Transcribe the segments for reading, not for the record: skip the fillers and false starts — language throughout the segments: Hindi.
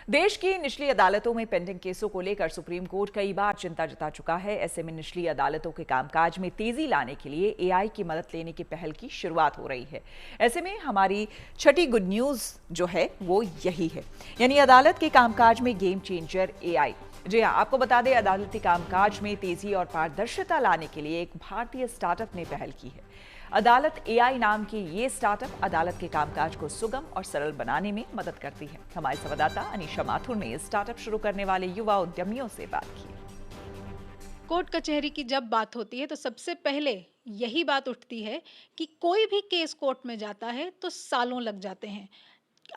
देश की निचली अदालतों में पेंडिंग केसों को लेकर सुप्रीम कोर्ट कई बार चिंता जता चुका है। ऐसे में निचली अदालतों के कामकाज में तेजी लाने के लिए एआई की मदद लेने की पहल की शुरुआत हो रही है। ऐसे में हमारी छठी गुड न्यूज जो है वो यही है, यानी अदालत के कामकाज में गेम चेंजर एआई। जी हाँ, आपको बता दें, अदालती कामकाज में तेजी और पारदर्शिता लाने के लिए एक भारतीय स्टार्टअप ने पहल की है। अदालत एआई नाम की ये स्टार्टअप अदालत के कामकाज को सुगम और सरल बनाने में मदद करती है। हमारे संवाददाता अनीशा माथुर ने स्टार्टअप शुरू करने वाले युवा उद्यमियों से बात की। कोर्ट कचहरी की जब बात होती है तो सबसे पहले यही बात उठती है कि कोई भी केस कोर्ट में जाता है तो सालों लग जाते हैं।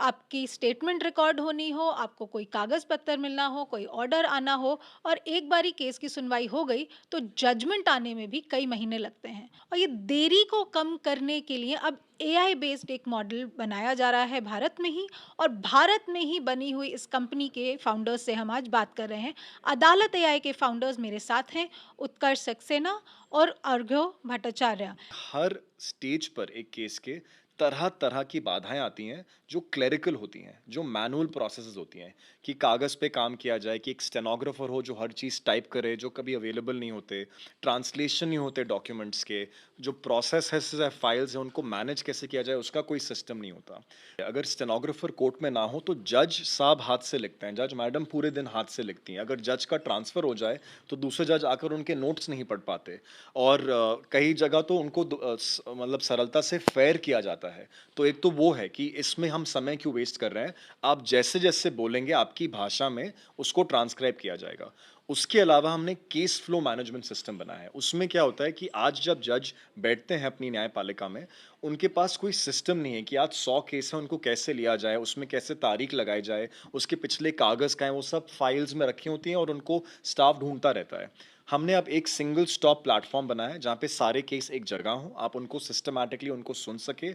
आपकी स्टेटमेंट रिकॉर्ड होनी हो, आपको कोई कागज पत्तर मिलना हो, कोई ऑर्डर आना हो, और एक बारी केस की सुनवाई हो गई तो जजमेंट आने में भी कई महीने लगते हैं। और ये देरी को कम करने के लिए अब एआई बेस्ड एक मॉडल बनाया जा रहा है भारत में ही। और भारत में ही बनी हुई इस कंपनी के फाउंडर्स से हम आज बात कर रहे हैं। अदालत एआई के फाउंडर्स मेरे साथ हैं, उत्कर्ष सक्सेना और अर्घ्य भट्टाचार्य। हर स्टेज पर एक केस के तरह तरह की बाधाएं आती हैं जो क्लेरिकल होती हैं, जो मैनुअल प्रोसेसेस होती हैं कि कागज़ पे काम किया जाए, कि एक स्टेनोग्राफर हो जो हर चीज़ टाइप करे, जो कभी अवेलेबल नहीं होते, ट्रांसलेशन नहीं होते डॉक्यूमेंट्स के, जो प्रोसेस है, फाइल्स हैं, उनको मैनेज कैसे किया जाए, उसका कोई सिस्टम नहीं होता। अगर स्टेनोग्राफर कोर्ट में ना हो तो जज साहब हाथ से लिखते हैं, जज मैडम पूरे दिन हाथ से लिखती हैं। अगर जज का ट्रांसफ़र हो जाए तो दूसरे जज आकर उनके नोट्स नहीं पढ़ पाते। और कई जगह तो उनको मतलब सरलता से फेयर किया जाता है। तो एक तो वो है कि इसमें हम समय क्यों वेस्ट कर रहे हैं, आप जैसे जैसे बोलेंगे आपकी भाषा में उसको ट्रांसक्राइब किया जाएगा। उसके अलावा हमने केस फ्लो मैनेजमेंट सिस्टम बनाया है। उसमें क्या होता है कि आज जब जज बैठते हैं अपनी न्यायपालिका में, उनके पास कोई सिस्टम नहीं है कि आज 100 केस हैं, उनको कैसे लिया जाए, उसमें कैसे तारीख लगाई जाए, उसके पिछले कागज़ क्या हैं, वो सब फाइल्स में रखी होती हैं और उनको स्टाफ ढूंढता रहता है। हमने अब एक सिंगल स्टॉप प्लेटफॉर्म बनाया है जहाँ पे सारे केस एक जगह हों, आप उनको सिस्टमैटिकली उनको सुन सके,